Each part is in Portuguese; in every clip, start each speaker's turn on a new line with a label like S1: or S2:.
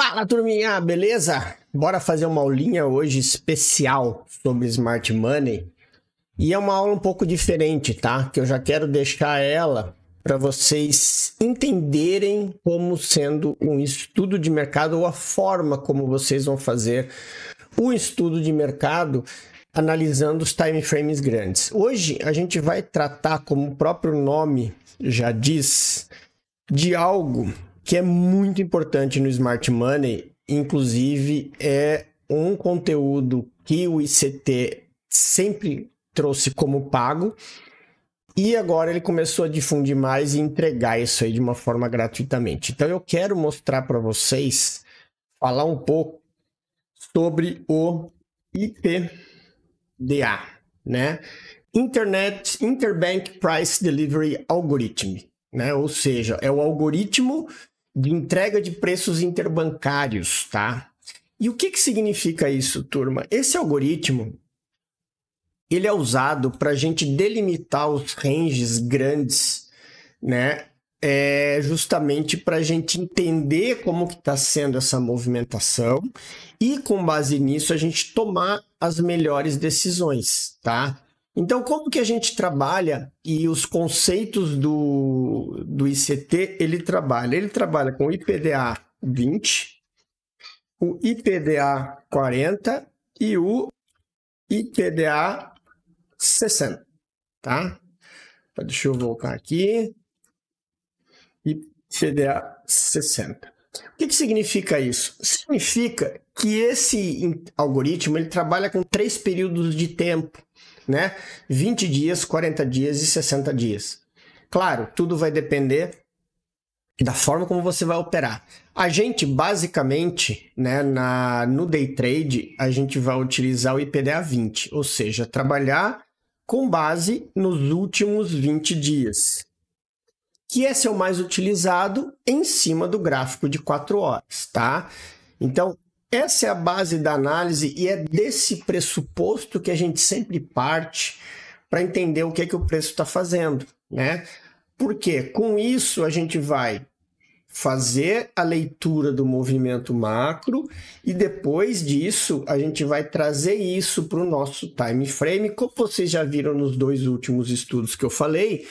S1: Fala, turminha, beleza? Bora fazer uma aulinha hoje especial sobre Smart Money. E é uma aula um pouco diferente, tá? Que eu já quero deixar ela para vocês entenderem como sendo um estudo de mercado ou a forma como vocês vão fazer um estudo de mercado analisando os time frames grandes. Hoje a gente vai tratar, como o próprio nome já diz, de algo que é muito importante no Smart Money, inclusive é um conteúdo que o ICT sempre trouxe como pago e agora ele começou a difundir mais e entregar isso aí de uma forma gratuitamente. Então eu quero mostrar para vocês, falar um pouco sobre o IPDA, né? Interbank Price Delivery Algorithm, né? Ou seja, é o algoritmo de entrega de preços interbancários, tá? E o que significa isso, turma? Esse algoritmo, ele é usado para a gente delimitar os ranges grandes, né? Justamente para a gente entender como que está sendo essa movimentação e, com base nisso, a gente tomar as melhores decisões, tá? Então, como que a gente trabalha e os conceitos do ICT, ele trabalha com o IPDA 20, o IPDA 40 e o IPDA 60, tá? Deixa eu voltar aqui. IPDA 60. O que significa isso? Significa que esse algoritmo ele trabalha com 3 períodos de tempo, né? 20 dias, 40 dias e 60 dias. Claro, tudo vai depender da forma como você vai operar. A gente, basicamente, né, no day trade, a gente vai utilizar o IPDA 20, ou seja, trabalhar com base nos últimos 20 dias, que esse é o mais utilizado em cima do gráfico de 4 horas, tá? Então, essa é a base da análise e é desse pressuposto que a gente sempre parte para entender o que é que o preço está fazendo, né? Porque com isso a gente vai fazer a leitura do movimento macro e depois disso a gente vai trazer isso para o nosso time frame, como vocês já viram nos 2 últimos estudos que eu falei,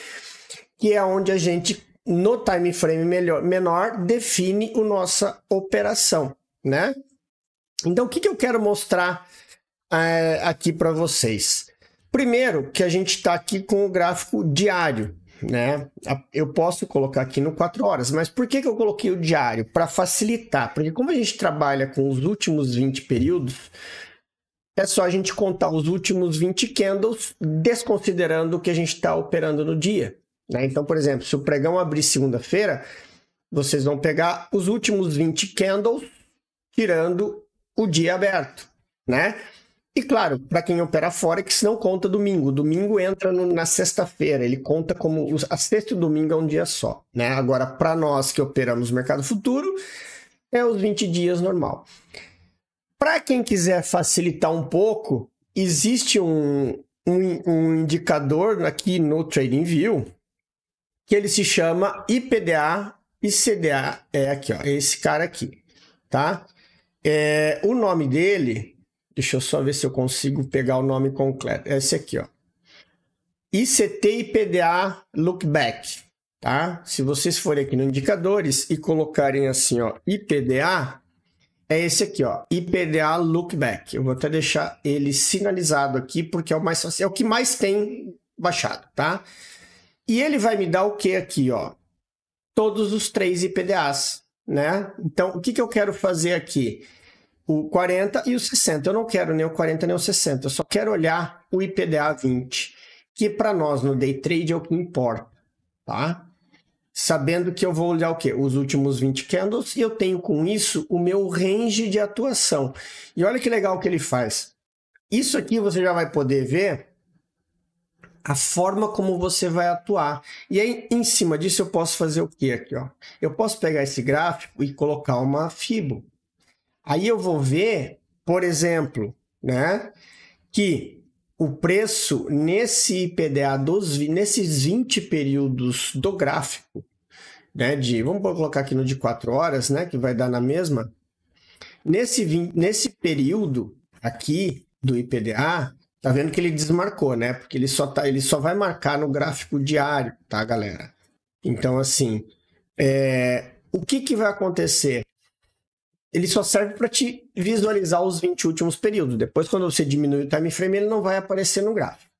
S1: que é onde a gente, no time frame menor, define a nossa operação, né? Então, o que eu quero mostrar aqui para vocês? Primeiro, que a gente está aqui com o gráfico diário, né? Eu posso colocar aqui no 4 horas, mas por que eu coloquei o diário? Para facilitar, porque como a gente trabalha com os últimos 20 períodos, é só a gente contar os últimos 20 candles, desconsiderando o que a gente está operando no dia, né? Então, por exemplo, se o pregão abrir segunda-feira, vocês vão pegar os últimos 20 candles, tirando o dia aberto, né? E claro, para quem opera Forex não conta domingo. Domingo entra na sexta-feira, ele conta como a sexta e o domingo é um dia só, né? Agora, para nós que operamos mercado futuro, é os 20 dias normal. Para quem quiser facilitar um pouco, existe um indicador aqui no TradingView que ele se chama IPDA e CDA, aqui, ó, esse cara aqui, tá? O nome dele, deixa eu só ver se eu consigo pegar o nome completo, é esse aqui, ó, ICT IPDA Lookback, tá? Se vocês forem aqui no indicadores e colocarem assim, ó, IPDA, é esse aqui, ó, IPDA Lookback. Eu vou até deixar ele sinalizado aqui porque é o mais fácil, é o que mais tem baixado, tá? E ele vai me dar o que aqui, ó? Todos os 3 IPDAs, né? Então, o que eu quero fazer aqui? O 40 e o 60. Eu não quero nem o 40 nem o 60. Eu só quero olhar o IPDA 20, que para nós no day trade é o que importa, tá? Sabendo que eu vou olhar o quê? Os últimos 20 candles e eu tenho com isso o meu range de atuação. E olha que legal que ele faz. Isso aqui você já vai poder ver a forma como você vai atuar. E aí, em cima disso, eu posso fazer o quê aqui, ó? Eu posso pegar esse gráfico e colocar uma Fibo. Aí eu vou ver, por exemplo, né, que o preço nesse IPDA, nesses 20 períodos do gráfico, né, vamos colocar aqui no de 4 horas, né, que vai dar na mesma, Nesse período aqui do IPDA, tá vendo que ele desmarcou, né? Porque ele só vai marcar no gráfico diário, tá, galera? Então, assim, o que vai acontecer? Ele só serve para te visualizar os 20 últimos períodos. Depois, quando você diminui o time frame, ele não vai aparecer no gráfico.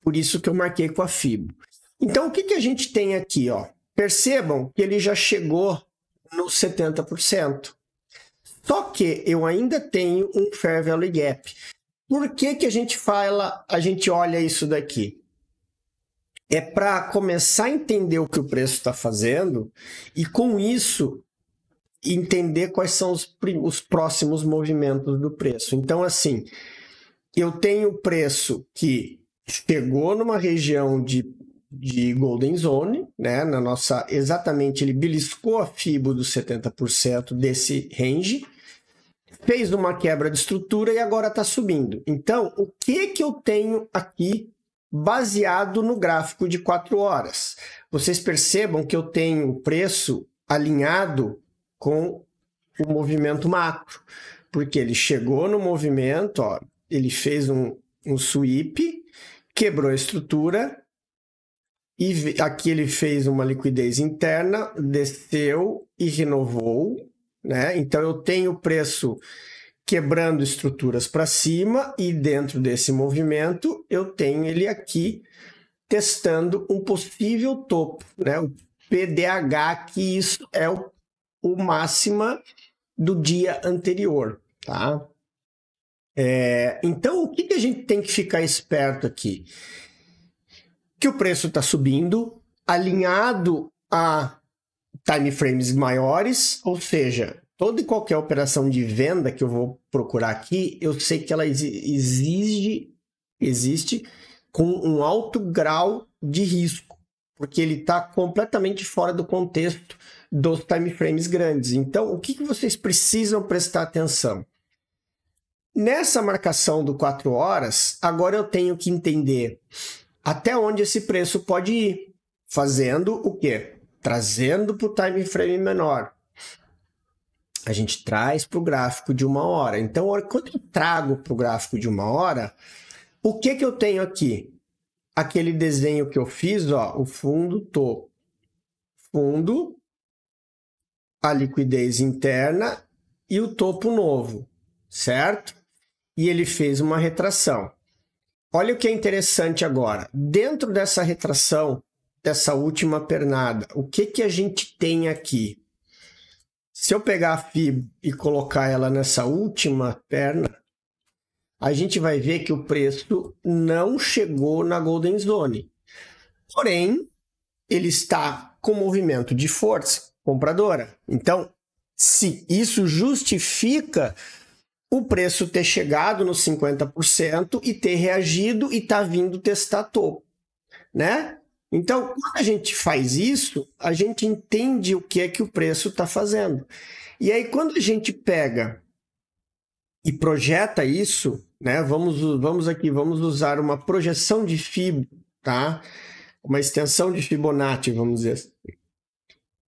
S1: Por isso que eu marquei com a FIBO. Então, o que a gente tem aqui, ó? Percebam que ele já chegou nos 70%. Só que eu ainda tenho um Fair Value Gap. Por que a gente olha isso daqui? É para começar a entender o que o preço está fazendo e, com isso, entender quais são os próximos movimentos do preço. Então, assim, eu tenho o preço que chegou numa região de Golden Zone, né? Exatamente, ele beliscou a FIBO dos 70% desse range, fez uma quebra de estrutura e agora está subindo. Então, o que eu tenho aqui baseado no gráfico de 4 horas? Vocês percebam que eu tenho o preço alinhado com o movimento macro, porque ele chegou no movimento, ó, ele fez um sweep, quebrou a estrutura, e aqui ele fez uma liquidez interna, desceu e renovou, né? Então eu tenho o preço quebrando estruturas para cima e dentro desse movimento eu tenho ele aqui testando um possível topo, né? O PDH, que isso é o máxima do dia anterior, tá? Então, o que a gente tem que ficar esperto aqui? Que o preço está subindo, alinhado a time frames maiores, ou seja, toda e qualquer operação de venda que eu vou procurar aqui, eu sei que ela existe com um alto grau de risco, porque ele está completamente fora do contexto dos time frames grandes. Então, o que vocês precisam prestar atenção? Nessa marcação do 4 horas, agora eu tenho que entender até onde esse preço pode ir. Fazendo o quê? Trazendo para o time frame menor. A gente traz para o gráfico de 1 hora. Então, quando eu trago para o gráfico de 1 hora, o que eu tenho aqui? Aquele desenho que eu fiz, ó, o fundo topo. Fundo, a liquidez interna e o topo novo, certo? E ele fez uma retração. Olha o que é interessante agora. Dentro dessa retração, dessa última pernada, o que a gente tem aqui? Se eu pegar a FIBO e colocar ela nessa última perna, a gente vai ver que o preço não chegou na Golden Zone. Porém, ele está com movimento de força compradora. Então, se isso justifica o preço ter chegado nos 50% e ter reagido e tá vindo testar topo, né? Então, quando a gente faz isso, a gente entende o que é que o preço está fazendo. E aí, quando a gente pega e projeta isso, né? Vamos usar uma projeção de FIBO, tá? Uma extensão de Fibonacci, vamos dizer assim.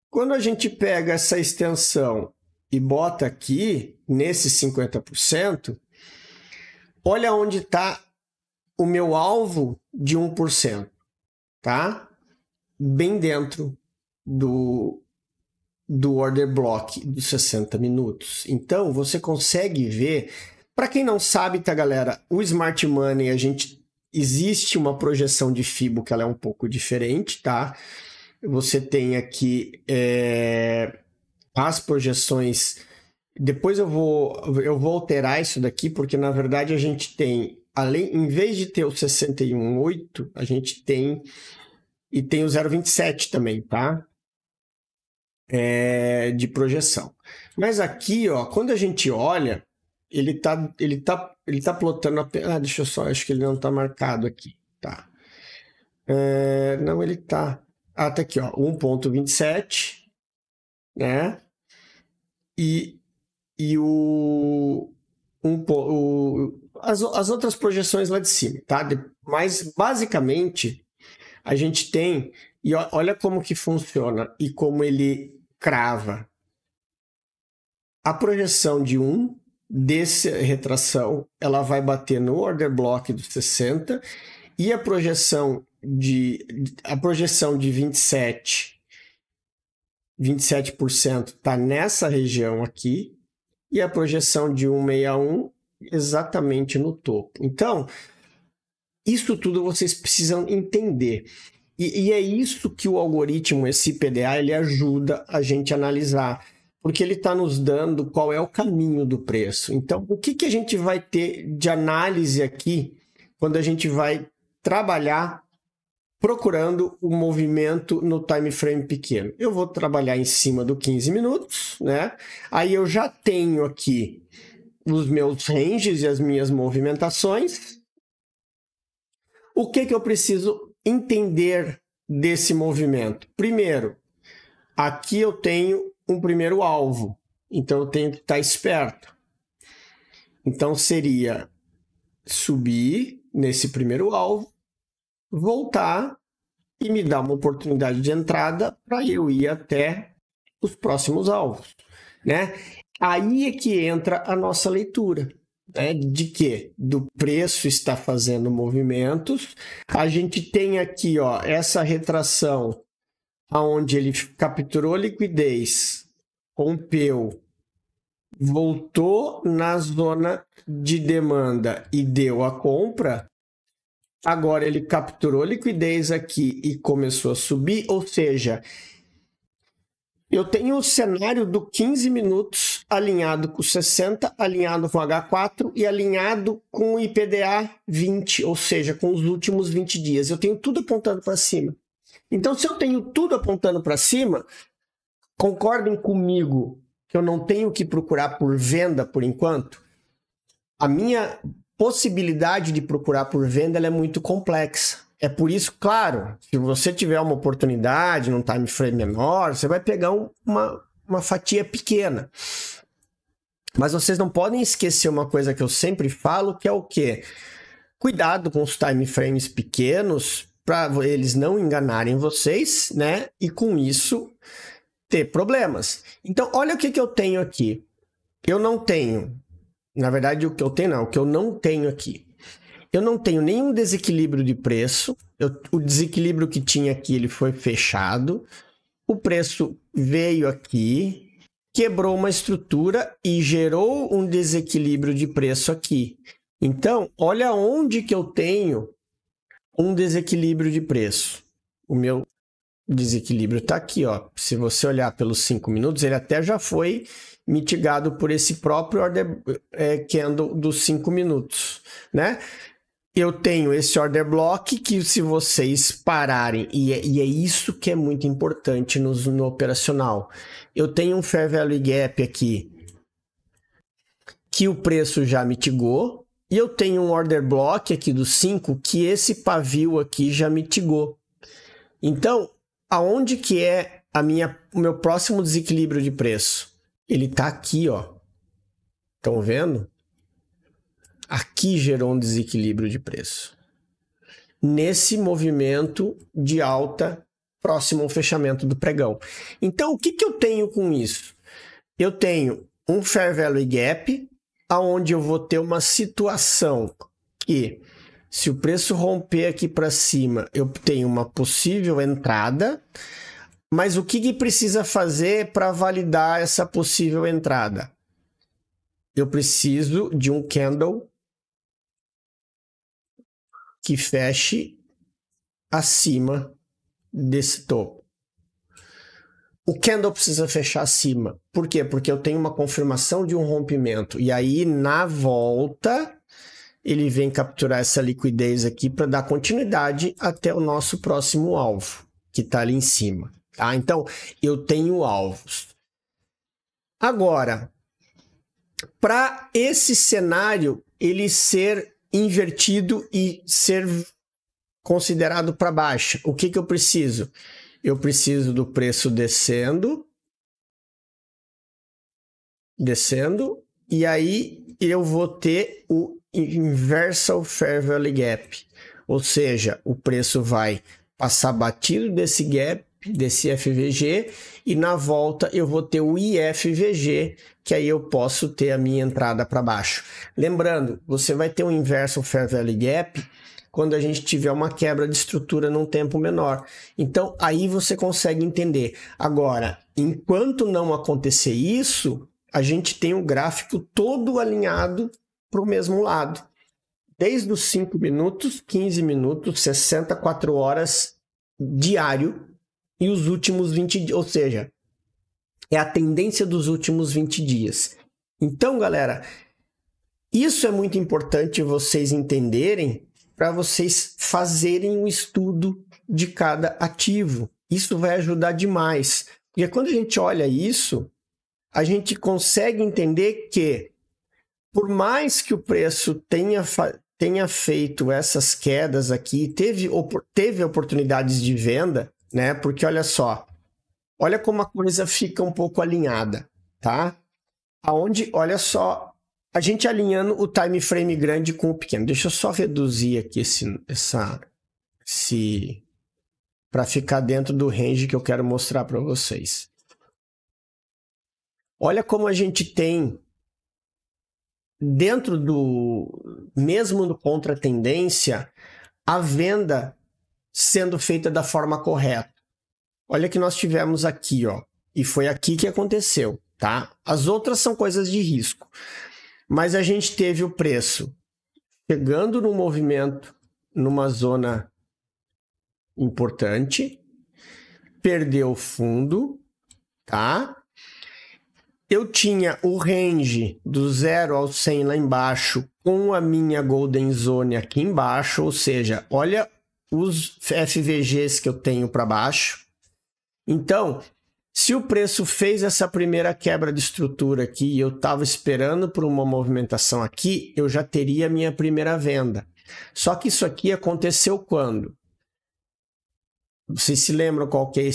S1: Quando a gente pega essa extensão e bota aqui, nesse 50%, olha onde está o meu alvo de 1%, tá? Bem dentro do order block dos 60 minutos. Então, você consegue ver, para quem não sabe, tá, galera? O Smart Money, existe uma projeção de FIBO que ela é um pouco diferente, tá? Você tem aqui as projeções. Depois eu vou alterar isso daqui, porque na verdade a gente tem, em vez de ter o 61,8, a gente tem o 0,27 também, tá? De projeção. Mas aqui, ó, quando a gente olha, ele tá plotando deixa eu só, acho que ele não tá marcado aqui, tá? Não, ele tá. Tá aqui, ó, 1,27, né? As outras projeções lá de cima, tá? Mas, basicamente, a gente tem... E olha como que funciona e como ele crava. a projeção de 1 dessa retração, ela vai bater no order block do 60 e a projeção de 27% está nessa região aqui e a projeção de 161 exatamente no topo. Então, isso tudo vocês precisam entender. E é isso que o algoritmo, esse PDA, ele ajuda a gente a analisar, porque ele está nos dando qual é o caminho do preço. Então, o que a gente vai ter de análise aqui quando a gente vai trabalhar procurando o movimento no time frame pequeno? Eu vou trabalhar em cima do 15 minutos, né? Aí eu já tenho aqui os meus ranges e as minhas movimentações. O que eu preciso entender desse movimento? Primeiro, aqui eu tenho um primeiro alvo, então eu tenho que estar esperto. Então seria subir nesse primeiro alvo, voltar e me dar uma oportunidade de entrada para eu ir até os próximos alvos, né? Aí é que entra a nossa leitura, né? De que do preço está fazendo movimentos. A gente tem aqui, ó, essa retração onde ele capturou liquidez, rompeu, voltou na zona de demanda e deu a compra. Agora ele capturou liquidez aqui e começou a subir, ou seja, eu tenho o cenário do 15 minutos alinhado com 60, alinhado com H4 e alinhado com o IPDA 20, ou seja, com os últimos 20 dias. Eu tenho tudo apontando para cima. Então, se eu tenho tudo apontando para cima, concordem comigo que eu não tenho que procurar por venda por enquanto. A minha possibilidade de procurar por venda ela é muito complexa. É por isso, claro, se você tiver uma oportunidade num time frame menor, você vai pegar uma fatia pequena. Mas vocês não podem esquecer uma coisa que eu sempre falo, que é o quê? Cuidado com os time frames pequenos, para eles não enganarem vocês, né? E com isso ter problemas. Então, olha o que eu tenho aqui. Eu não tenho, na verdade, o que eu tenho não, o que eu não tenho aqui. Eu não tenho nenhum desequilíbrio de preço. O desequilíbrio que tinha aqui, ele foi fechado. O preço veio aqui, quebrou uma estrutura e gerou um desequilíbrio de preço aqui. Então, olha onde que eu tenho um desequilíbrio de preço. O meu desequilíbrio está aqui, ó. Se você olhar pelos 5 minutos, ele até já foi mitigado por esse próprio order candle dos 5 minutos, né? Eu tenho esse order block que, se vocês pararem, e é isso que é muito importante no operacional, eu tenho um Fair Value Gap aqui que o preço já mitigou, e eu tenho um order block aqui dos 5 que esse pavio aqui já mitigou. Então, aonde que é o meu próximo desequilíbrio de preço? Ele está aqui, ó. Estão vendo? Aqui gerou um desequilíbrio de preço. Nesse movimento de alta próximo ao fechamento do pregão. Então, o que eu tenho com isso? Eu tenho um Fair Value Gap, aonde eu vou ter uma situação que, se o preço romper aqui para cima, eu tenho uma possível entrada, mas o que precisa fazer para validar essa possível entrada? Eu preciso de um candle que feche acima desse topo. O candle precisa fechar acima. Por quê? Porque eu tenho uma confirmação de um rompimento. E aí, na volta, ele vem capturar essa liquidez aqui para dar continuidade até o nosso próximo alvo, que está ali em cima. Tá? Então, eu tenho alvos. Agora, para esse cenário ele ser invertido e ser considerado para baixo, o que eu preciso? Eu preciso do preço descendo, e aí eu vou ter o Inversal Fair Value Gap, ou seja, o preço vai passar batido desse gap desse FVG, e na volta eu vou ter o IFVG, que aí eu posso ter a minha entrada para baixo. Lembrando, você vai ter um inverso Fair Value Gap quando a gente tiver uma quebra de estrutura num tempo menor. Então, aí você consegue entender. Agora, enquanto não acontecer isso, a gente tem o gráfico todo alinhado para o mesmo lado. Desde os 5 minutos, 15 minutos, 64 horas diário e os últimos 20 dias, ou seja, é a tendência dos últimos 20 dias. Então, galera, isso é muito importante vocês entenderem para vocês fazerem um estudo de cada ativo. Isso vai ajudar demais. Porque quando a gente olha isso, a gente consegue entender que, por mais que o preço tenha feito essas quedas aqui, teve oportunidades de venda, né? Porque olha só, olha como a coisa fica um pouco alinhada, tá? Aonde, olha só, a gente alinhando o time frame grande com o pequeno. Deixa eu só reduzir aqui para ficar dentro do range que eu quero mostrar para vocês. Olha como a gente tem dentro mesmo do contra-tendência, a venda sendo feita da forma correta. Olha que nós tivemos aqui, ó, e foi aqui que aconteceu, tá? As outras são coisas de risco. Mas a gente teve o preço chegando no movimento, numa zona importante, perdeu o fundo, tá? Eu tinha o range do 0 ao 100 lá embaixo, com a minha Golden Zone aqui embaixo, ou seja, olha os FVGs que eu tenho para baixo. Então, se o preço fez essa primeira quebra de estrutura aqui e eu estava esperando por uma movimentação aqui, eu já teria a minha primeira venda. Só que isso aqui aconteceu quando? Vocês se lembram qual que é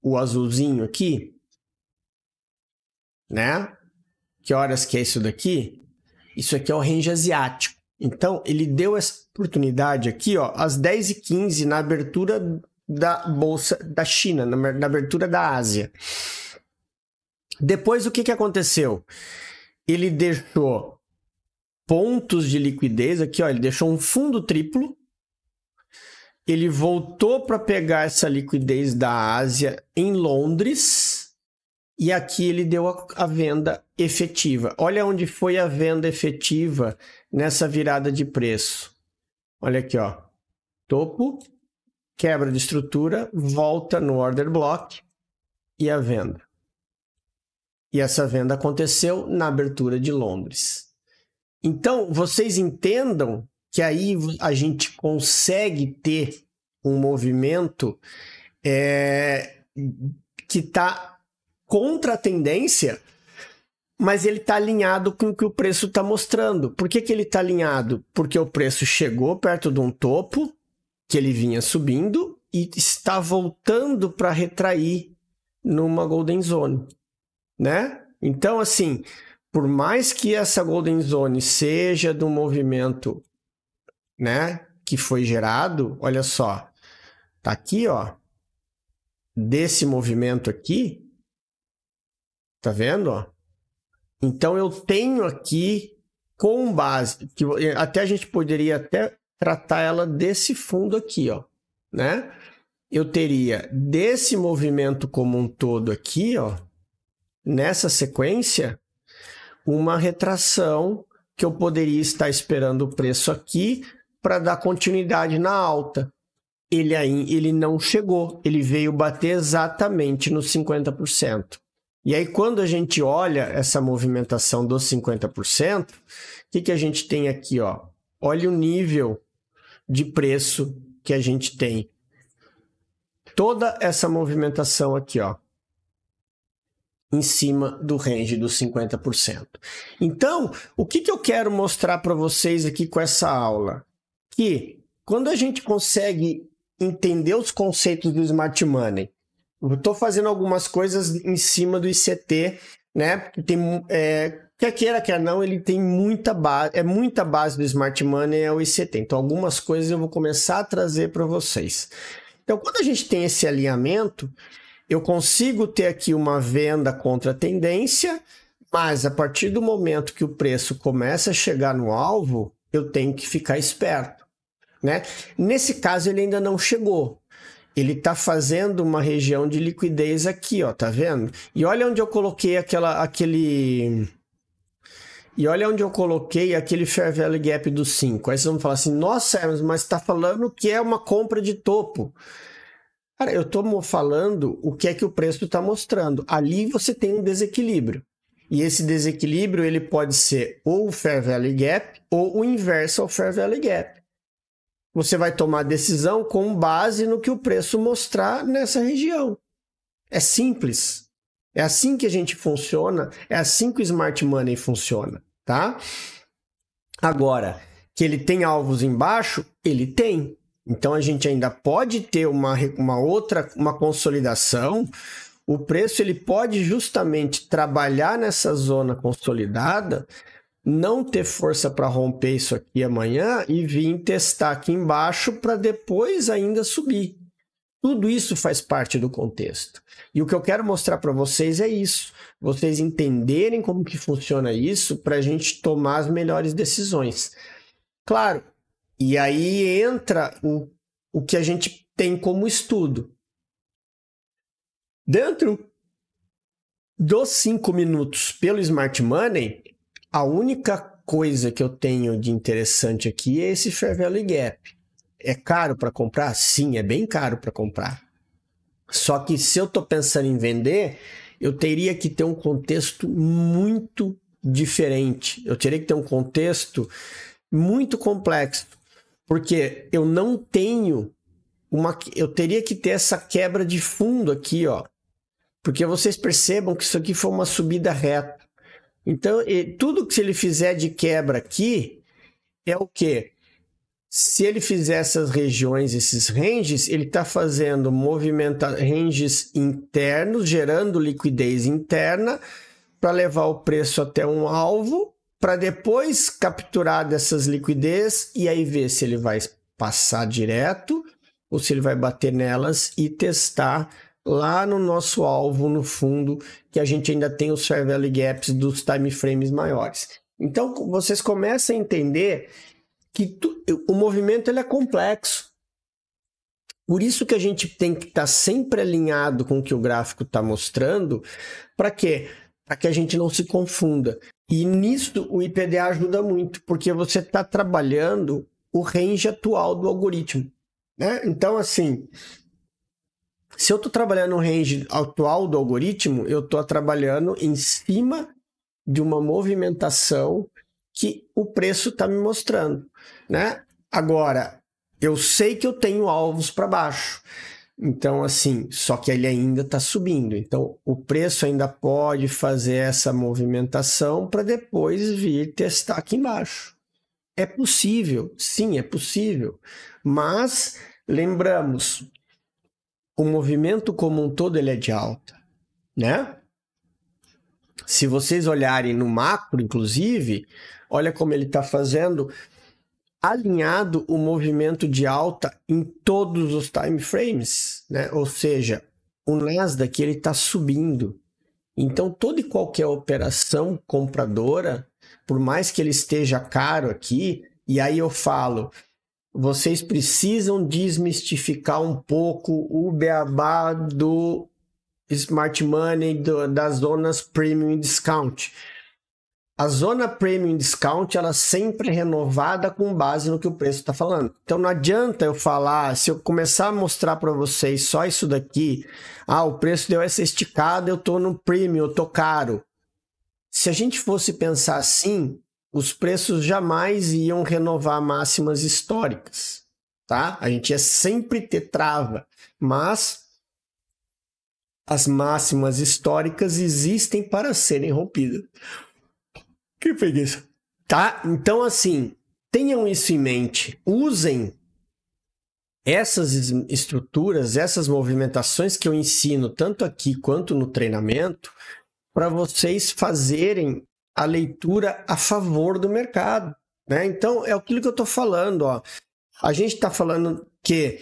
S1: o azulzinho aqui? Né? Que horas que é isso daqui? Isso aqui é o range asiático. Então, ele deu essa oportunidade aqui, ó, às 10h15 na abertura da Bolsa da China, na abertura da Ásia. Depois, o que aconteceu? Ele deixou pontos de liquidez aqui, ó, ele deixou um fundo triplo. Ele voltou para pegar essa liquidez da Ásia em Londres. E aqui ele deu a venda efetiva. Olha onde foi a venda efetiva nessa virada de preço. Olha aqui, ó. Topo, quebra de estrutura, volta no order block e a venda. E essa venda aconteceu na abertura de Londres. Então, vocês entendam que aí a gente consegue ter um movimento que está contra a tendência, mas ele está alinhado com o que o preço está mostrando. Por que ele está alinhado? Porque o preço chegou perto de um topo, que ele vinha subindo, e está voltando para retrair numa Golden Zone, né? Então, assim, por mais que essa Golden Zone seja do movimento, né, que foi gerado, olha só, tá aqui, ó, desse movimento aqui, tá vendo? Ó? Então, eu tenho aqui com base, que até a gente poderia até tratar ela desse fundo aqui, ó, né? Eu teria desse movimento como um todo aqui, ó, nessa sequência, uma retração que eu poderia estar esperando o preço aqui para dar continuidade na alta. Ele não chegou, ele veio bater exatamente nos 50%. E aí, quando a gente olha essa movimentação dos 50%, o que a gente tem aqui, ó? Olha o nível de preço que a gente tem. Toda essa movimentação aqui, ó, em cima do range dos 50%. Então, o que eu quero mostrar para vocês aqui com essa aula? Que quando a gente consegue entender os conceitos do Smart Money, eu estou fazendo algumas coisas em cima do ICT, né? Tem, quer queira, quer não, ele tem muita base, muita base do Smart Money é o ICT. Então, algumas coisas eu vou começar a trazer para vocês. Então, quando a gente tem esse alinhamento, eu consigo ter aqui uma venda contra a tendência, mas a partir do momento que o preço começa a chegar no alvo, eu tenho que ficar esperto, né? Nesse caso, ele ainda não chegou. Ele está fazendo uma região de liquidez aqui, ó, tá vendo? E olha onde eu coloquei aquele Fair Value Gap do 5. Aí vocês vão falar assim, nossa, Hermes, mas está falando que é uma compra de topo. Cara, eu estou falando o que é que o preço está mostrando. Ali você tem um desequilíbrio. E esse desequilíbrio ele pode ser ou o Fair Value Gap ou o inverso ao Fair Value Gap. Você vai tomar a decisão com base no que o preço mostrar nessa região. É simples. É assim que a gente funciona, é assim que o Smart Money funciona, tá? Agora, que ele tem alvos embaixo, ele tem. Então, a gente ainda pode ter uma consolidação. O preço ele pode justamente trabalhar nessa zona consolidada, não ter força para romper isso aqui amanhã e vir testar aqui embaixo para depois ainda subir. Tudo isso faz parte do contexto. E o que eu quero mostrar para vocês é isso. Vocês entenderem como que funciona isso para a gente tomar as melhores decisões. Claro, e aí entra o que a gente tem como estudo. Dentro dos 5 minutos pelo Smart Money, a única coisa que eu tenho de interessante aqui é esse Fair Value Gap. É caro para comprar? Sim, é bem caro para comprar. Só que se eu estou pensando em vender, eu teria que ter um contexto muito diferente. Eu teria que ter um contexto muito complexo. Porque eu não tenho eu teria que ter essa quebra de fundo aqui, ó. Porque vocês percebam que isso aqui foi uma subida reta. Então, tudo que ele fizer de quebra aqui é o quê? Se ele fizer essas regiões, esses ranges, ele está fazendo ranges internos, gerando liquidez interna para levar o preço até um alvo, para depois capturar dessas liquidez e aí ver se ele vai passar direto ou se ele vai bater nelas e testar lá no nosso alvo, no fundo, que a gente ainda tem os Fair Value Gaps dos time frames maiores. Então, vocês começam a entender que o movimento ele é complexo. Por isso que a gente tem que estar sempre alinhado com o que o gráfico está mostrando. Para quê? Para que a gente não se confunda. E nisso o IPDA ajuda muito, porque você está trabalhando o range atual do algoritmo, né? Então, assim, se eu estou trabalhando no range atual do algoritmo, eu estou trabalhando em cima de uma movimentação que o preço está me mostrando, né? Agora, eu sei que eu tenho alvos para baixo. Então, assim, só que ele ainda está subindo. Então, o preço ainda pode fazer essa movimentação para depois vir testar aqui embaixo. É possível, sim, é possível. Mas, lembramos, o movimento como um todo ele é de alta, né? Se vocês olharem no macro, inclusive, olha como ele está fazendo alinhado o movimento de alta em todos os time frames, né? Ou seja, o Nasdaq ele está subindo. Então, toda e qualquer operação compradora, por mais que ele esteja caro aqui, e aí eu falo, vocês precisam desmistificar um pouco o beabá do Smart Money, das zonas Premium Discount. A zona Premium Discount, ela sempre é renovada com base no que o preço está falando. Então, não adianta eu falar, se eu começar a mostrar para vocês só isso daqui, o preço deu essa esticada, eu estou no Premium, eu estou caro. Se a gente fosse pensar assim, os preços jamais iam renovar máximas históricas, tá? A gente ia sempre ter trava, mas as máximas históricas existem para serem rompidas. Que preguiça. Tá? Então, assim, tenham isso em mente. Usem essas estruturas, essas movimentações que eu ensino, tanto aqui quanto no treinamento, para vocês fazerem a leitura a favor do mercado, né? Então, é aquilo que eu estou falando, ó. A gente está falando que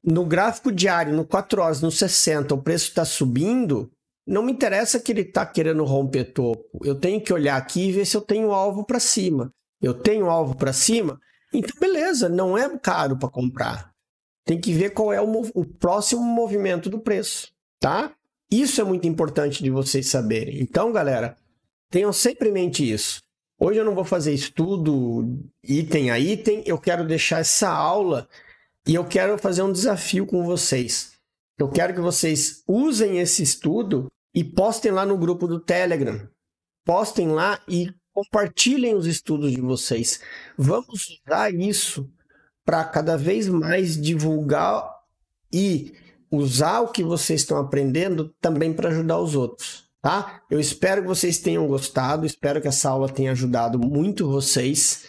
S1: no gráfico diário, no 4 horas, no 60, o preço está subindo, não me interessa que ele está querendo romper topo. Eu tenho que olhar aqui e ver se eu tenho alvo para cima. Eu tenho alvo para cima? Então, beleza, não é caro para comprar. Tem que ver qual é o próximo movimento do preço, tá? Isso é muito importante de vocês saberem. Então, galera, tenham sempre em mente isso. Hoje eu não vou fazer estudo item a item, eu quero deixar essa aula e eu quero fazer um desafio com vocês. Eu quero que vocês usem esse estudo e postem lá no grupo do Telegram. Postem lá e compartilhem os estudos de vocês. Vamos usar isso para cada vez mais divulgar e usar o que vocês estão aprendendo também para ajudar os outros, tá? Eu espero que vocês tenham gostado, espero que essa aula tenha ajudado muito vocês.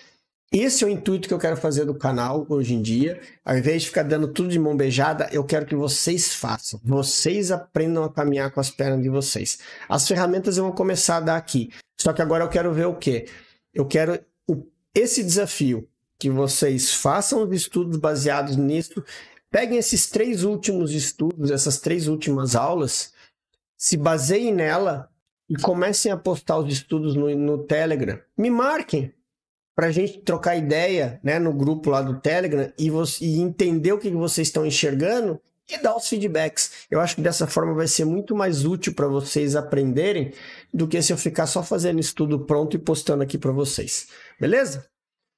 S1: Esse é o intuito que eu quero fazer do canal hoje em dia. Ao invés de ficar dando tudo de mão beijada, eu quero que vocês façam. Vocês aprendam a caminhar com as pernas de vocês. As ferramentas eu vou começar a dar aqui. Só que agora eu quero ver o quê? Eu quero esse desafio, que vocês façam os estudos baseados nisso. Peguem esses 3 últimos estudos, essas 3 últimas aulas, se baseiem nela e comecem a postar os estudos no Telegram. Me marquem para a gente trocar ideia, né, no grupo lá do Telegram e entender o que vocês estão enxergando e dar os feedbacks. Eu acho que dessa forma vai ser muito mais útil para vocês aprenderem do que se eu ficar só fazendo estudo pronto e postando aqui para vocês. Beleza?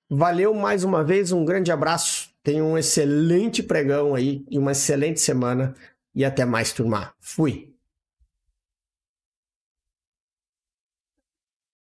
S1: Valeu mais uma vez, um grande abraço. Tenham um excelente pregão aí e uma excelente semana. E até mais, turma. Fui!